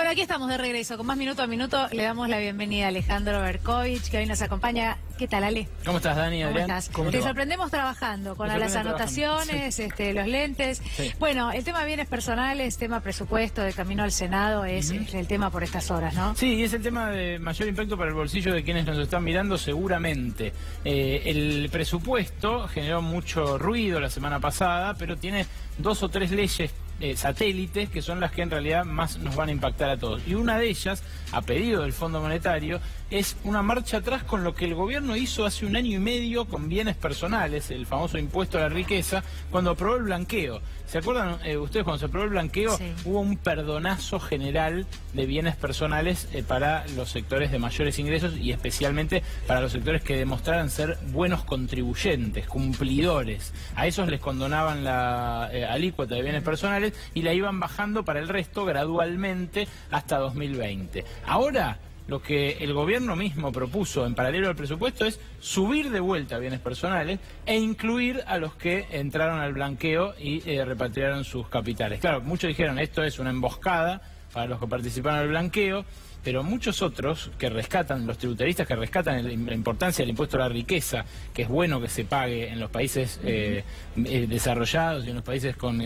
Bueno, aquí estamos de regreso. Con más minuto a minuto le damos la bienvenida a Alejandro Berkovich, que hoy nos acompaña. ¿Qué tal, Ale? ¿Cómo estás, Dani? ¿Cómo Adrián? estás? ¿Cómo Te va? sorprendemos trabajando con las anotaciones, sí. los lentes. Sí. Bueno, el tema de bienes personales, tema presupuesto de camino al Senado es el tema por estas horas, ¿no? Sí, y es el tema de mayor impacto para el bolsillo de quienes nos están mirando seguramente. El presupuesto generó mucho ruido la semana pasada, pero tiene 2 o 3 leyes satélites que son las que en realidad más nos van a impactar a todos. Y una de ellas, a pedido del Fondo Monetario, es una marcha atrás con lo que el gobierno hizo hace 1 año y medio con bienes personales, el famoso impuesto a la riqueza, cuando aprobó el blanqueo. ¿Se acuerdan ustedes cuando se aprobó el blanqueo? Sí. Hubo un perdonazo general de bienes personales para los sectores de mayores ingresos y especialmente para los sectores que demostraran ser buenos contribuyentes, cumplidores. A esos les condonaban la alícuota de bienes personales y la iban bajando para el resto gradualmente hasta 2020. Ahora, lo que el gobierno mismo propuso en paralelo al presupuesto es subir de vuelta bienes personales e incluir a los que entraron al blanqueo y repatriaron sus capitales. Claro, muchos dijeron esto es una emboscada para los que participaron del blanqueo, pero muchos otros que rescatan, los tributaristas que rescatan la importancia del impuesto a la riqueza, que es bueno que se pague en los países desarrollados y en los países con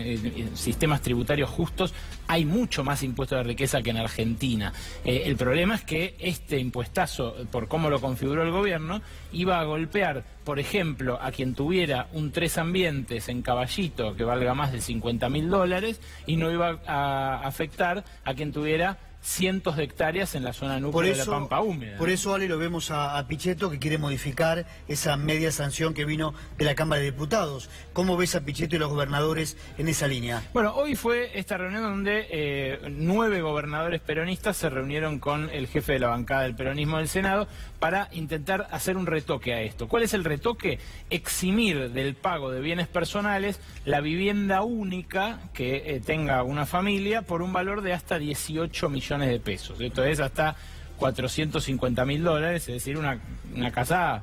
sistemas tributarios justos, hay mucho más impuesto a la riqueza que en Argentina. El problema es que este impuestazo, por cómo lo configuró el gobierno, iba a golpear, por ejemplo, a quien tuviera un 3 ambientes en Caballito que valga más de $50.000 y no iba a afectar a quien tuviera cientos de hectáreas en la zona núcleo de la Pampa Húmeda. Por eso, Ale, lo vemos a Pichetto que quiere modificar esa media sanción que vino de la Cámara de Diputados. ¿Cómo ves a Pichetto y los gobernadores en esa línea? Bueno, hoy fue esta reunión donde 9 gobernadores peronistas se reunieron con el jefe de la bancada del peronismo del Senado para intentar hacer un retoque a esto. ¿Cuál es el retoque? Eximir del pago de bienes personales la vivienda única que tenga una familia por un valor de hasta 18 millones de pesos. Esto es hasta $450.000, es decir, una casa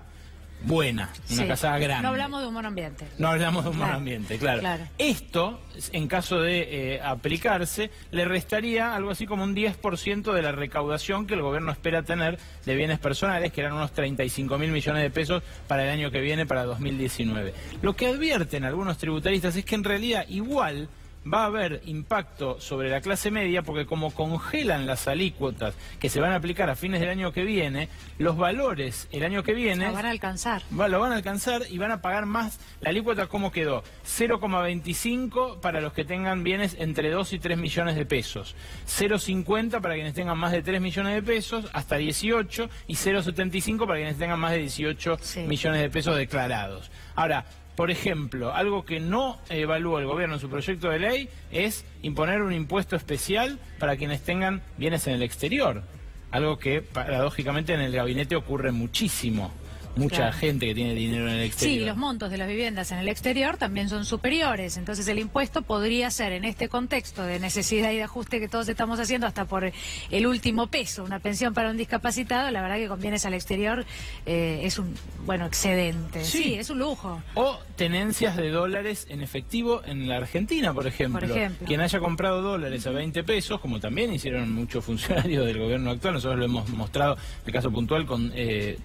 buena, una casa grande. No hablamos de un monoambiente. No hablamos de un monoambiente, claro. Esto, en caso de aplicarse, le restaría algo así como un 10% de la recaudación que el gobierno espera tener de bienes personales, que eran unos 35.000 millones de pesos para el año que viene, para 2019. Lo que advierten algunos tributaristas es que en realidad igual va a haber impacto sobre la clase media porque como congelan las alícuotas que se van a aplicar a fines del año que viene, los valores el año que viene... Lo van a alcanzar. Lo van a alcanzar y van a pagar más. La alícuota, ¿cómo quedó? 0,25 para los que tengan bienes entre 2 y 3 millones de pesos. 0,50 para quienes tengan más de 3 millones de pesos, hasta 18, y 0,75 para quienes tengan más de 18 millones de pesos declarados. Ahora, por ejemplo, algo que no evalúa el gobierno en su proyecto de ley es imponer un impuesto especial para quienes tengan bienes en el exterior. Algo que paradójicamente en el gabinete ocurre muchísimo. Mucha gente que tiene dinero en el exterior. Sí, los montos de las viviendas en el exterior también son superiores. Entonces el impuesto podría ser, en este contexto de necesidad y de ajuste que todos estamos haciendo, hasta por el último peso, una pensión para un discapacitado, la verdad que con bienes al exterior es un, excedente. Sí, es un lujo. O tenencias de dólares en efectivo en la Argentina, por ejemplo. Quien haya comprado dólares a 20 pesos, como también hicieron muchos funcionarios del gobierno actual, nosotros lo hemos mostrado, el caso puntual con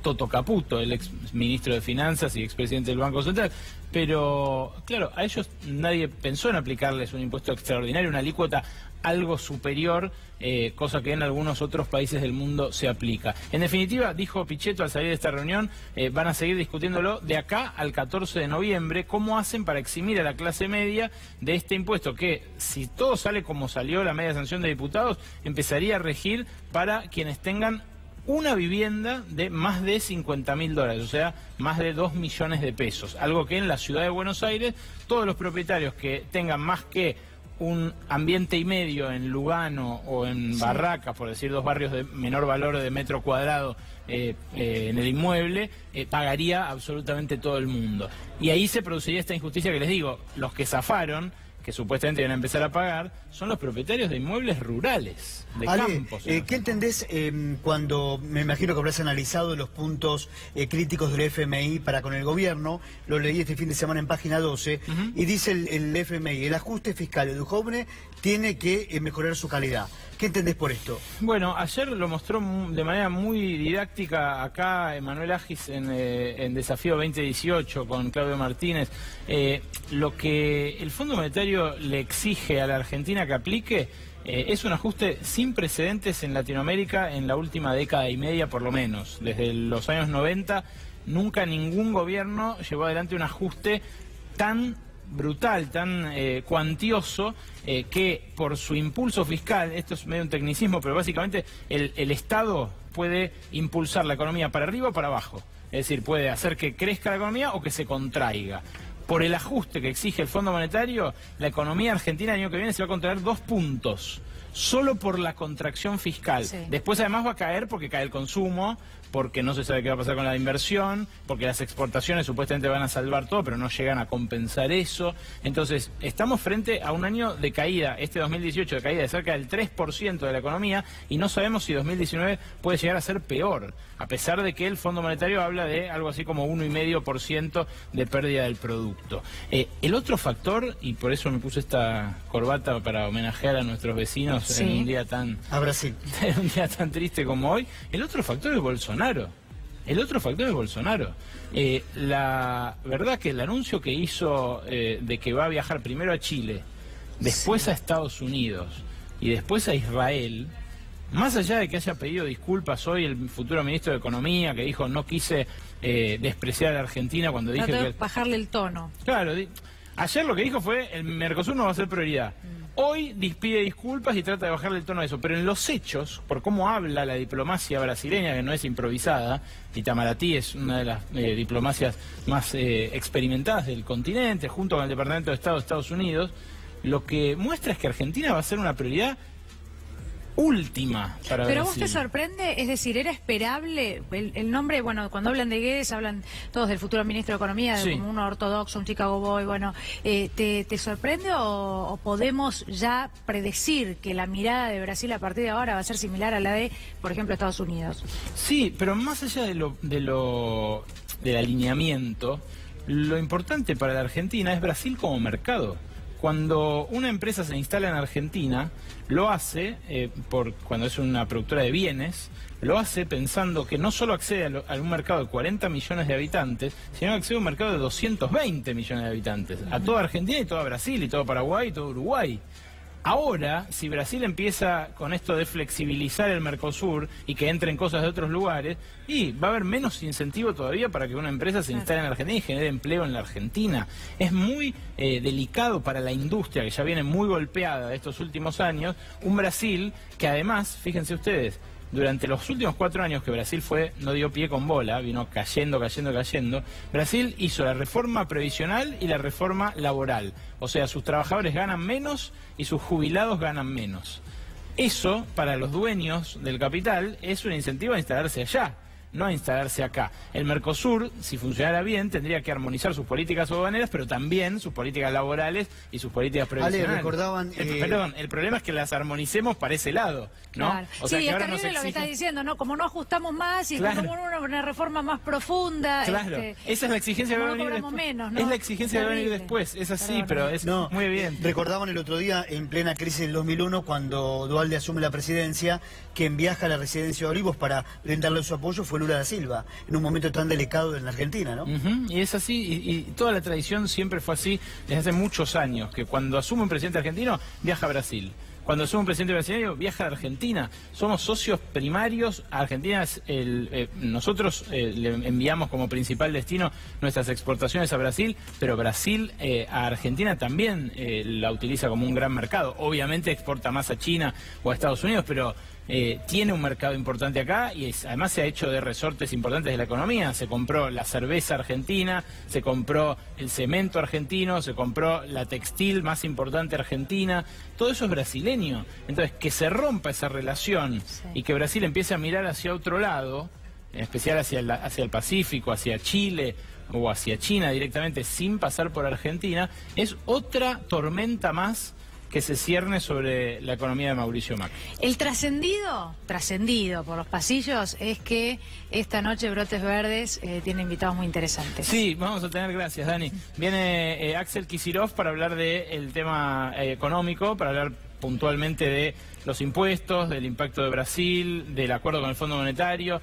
Toto Caputo, el ministro de Finanzas y expresidente del Banco Central, pero claro, a ellos nadie pensó en aplicarles un impuesto extraordinario, una alícuota algo superior, cosa que en algunos otros países del mundo se aplica. En definitiva, dijo Pichetto al salir de esta reunión, van a seguir discutiéndolo de acá al 14 de noviembre, cómo hacen para eximir a la clase media de este impuesto, que si todo sale como salió la media sanción de diputados, empezaría a regir para quienes tengan una vivienda de más de $50.000, o sea, más de 2 millones de pesos. Algo que en la ciudad de Buenos Aires, todos los propietarios que tengan más que un ambiente y medio en Lugano o en Barracas, por decir 2 barrios de menor valor de metro cuadrado en el inmueble, pagaría absolutamente todo el mundo. Y ahí se produciría esta injusticia que les digo, los que zafaron, que supuestamente van a empezar a pagar, son los propietarios de inmuebles rurales, de campos. ¿Qué entendés cuando, me imagino que habrás analizado los puntos críticos del FMI para con el gobierno? Lo leí este fin de semana en página 12, y dice el FMI, el ajuste fiscal de Duhovne tiene que mejorar su calidad. ¿Qué entendés por esto? Bueno, ayer lo mostró de manera muy didáctica acá Emanuel Agis en Desafío 2018 con Claudio Martínez. Lo que el Fondo Monetario le exige a la Argentina que aplique es un ajuste sin precedentes en Latinoamérica en la última década y media por lo menos. Desde los años 90 nunca ningún gobierno llevó adelante un ajuste tan brutal, tan cuantioso, que por su impulso fiscal, esto es medio un tecnicismo, pero básicamente el Estado puede impulsar la economía para arriba o para abajo. Es decir, puede hacer que crezca la economía o que se contraiga. Por el ajuste que exige el Fondo Monetario, la economía argentina el año que viene se va a contraer 2 puntos, solo por la contracción fiscal. Sí. Después además va a caer porque cae el consumo, porque no se sabe qué va a pasar con la inversión, porque las exportaciones supuestamente van a salvar todo, pero no llegan a compensar eso. Entonces, estamos frente a un año de caída, este 2018 de caída de cerca del 3% de la economía, y no sabemos si 2019 puede llegar a ser peor, a pesar de que el Fondo Monetario habla de algo así como 1,5% de pérdida del producto. El otro factor, y por eso me puse esta corbata para homenajear a nuestros vecinos, ¿sí?, en un día tan... a Brasil. En un día tan triste como hoy, el otro factor es Bolsonaro. El otro factor es Bolsonaro. La verdad que el anuncio que hizo de que va a viajar primero a Chile, después a Estados Unidos y después a Israel, más allá de que haya pedido disculpas hoy el futuro ministro de Economía, que dijo no quise despreciar a la Argentina cuando dije que... bajarle el tono. Claro, ayer lo que dijo fue el Mercosur no va a ser prioridad. Hoy pide disculpas y trata de bajarle el tono a eso, pero en los hechos, por cómo habla la diplomacia brasileña, que no es improvisada, Itamaraty es una de las diplomacias más experimentadas del continente, junto con el Departamento de Estado de Estados Unidos, lo que muestra es que Argentina va a ser una prioridad última para Pero Brasil. ¿Vos te sorprende? Es decir, ¿era esperable el nombre? Bueno, cuando hablan de Guedes, hablan todos del futuro ministro de Economía, sí, como un ortodoxo, un Chicago Boy. Bueno, ¿te sorprende o podemos ya predecir que la mirada de Brasil a partir de ahora va a ser similar a la de, por ejemplo, Estados Unidos? Sí, pero más allá del alineamiento, lo importante para la Argentina es Brasil como mercado. Cuando una empresa se instala en Argentina, lo hace, cuando es una productora de bienes, lo hace pensando que no solo accede a un mercado de 40 millones de habitantes, sino que accede a un mercado de 220 millones de habitantes, a toda Argentina y toda Brasil, y todo Paraguay y todo Uruguay. Ahora, si Brasil empieza con esto de flexibilizar el Mercosur y que entren cosas de otros lugares, y va a haber menos incentivo todavía para que una empresa se instale en Argentina y genere empleo en la Argentina. Es muy delicado para la industria, que ya viene muy golpeada de estos últimos años, un Brasil que además, fíjense ustedes, durante los últimos 4 años que Brasil no dio pie con bola, vino cayendo, Brasil hizo la reforma previsional y la reforma laboral. O sea, sus trabajadores ganan menos y sus jubilados ganan menos. Eso, para los dueños del capital, es un incentivo a instalarse allá, no a instalarse acá. El Mercosur, si funcionara bien, tendría que armonizar sus políticas aduaneras, pero también sus políticas laborales y sus políticas previsionales. Ale, recordaban... Perdón, el problema es que las armonicemos para ese lado, ¿no? Claro. O sea, sí, que es ahora terrible lo que estás diciendo, ¿no? Como no ajustamos más y claro, como una reforma más profunda... Claro, esa es la exigencia que va a venir después. Menos, ¿no? Es la exigencia que va a venir después, es así, pero es muy evidente. Recordaban el otro día, en plena crisis del 2001, cuando Duhalde asume la presidencia, quien viaja a la residencia de Olivos para brindarle su apoyo fue Lula da Silva, en un momento tan delicado en la Argentina, ¿no? Y es así, y toda la tradición siempre fue así desde hace muchos años, que cuando asume un presidente argentino, viaja a Brasil. Cuando asume un presidente brasileño, viaja a Argentina. Somos socios primarios. A Argentina, nosotros le enviamos como principal destino nuestras exportaciones a Brasil, pero Brasil a Argentina también la utiliza como un gran mercado. Obviamente exporta más a China o a Estados Unidos, pero tiene un mercado importante acá y además se ha hecho de resortes importantes de la economía. Se compró la cerveza argentina, se compró el cemento argentino, se compró la textil más importante argentina. Todo eso es brasileño. Entonces, que se rompa esa relación y que Brasil empiece a mirar hacia otro lado, en especial hacia el Pacífico, hacia Chile o hacia China directamente, sin pasar por Argentina, es otra tormenta más que se cierne sobre la economía de Mauricio Macri. El trascendido por los pasillos, es que esta noche Brotes Verdes tiene invitados muy interesantes. Sí, vamos a tener, gracias Dani. Viene Axel Kicillof para hablar del tema económico, para hablar puntualmente de los impuestos, del impacto de Brasil, del acuerdo con el Fondo Monetario,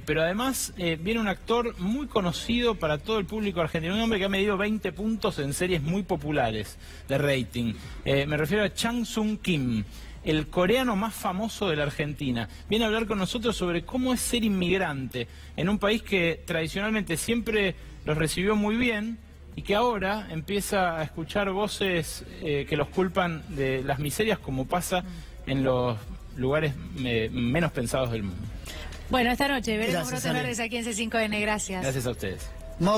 pero además viene un actor muy conocido para todo el público argentino, un hombre que ha medido 20 puntos en series muy populares de rating. Me refiero a Chang Sung Kim, el coreano más famoso de la Argentina. Viene a hablar con nosotros sobre cómo es ser inmigrante en un país que tradicionalmente siempre los recibió muy bien y que ahora empieza a escuchar voces que los culpan de las miserias, como pasa en los lugares menos pensados del mundo. Bueno, esta noche veremos Brotes Verdes aquí en C5N. Gracias. Gracias a ustedes.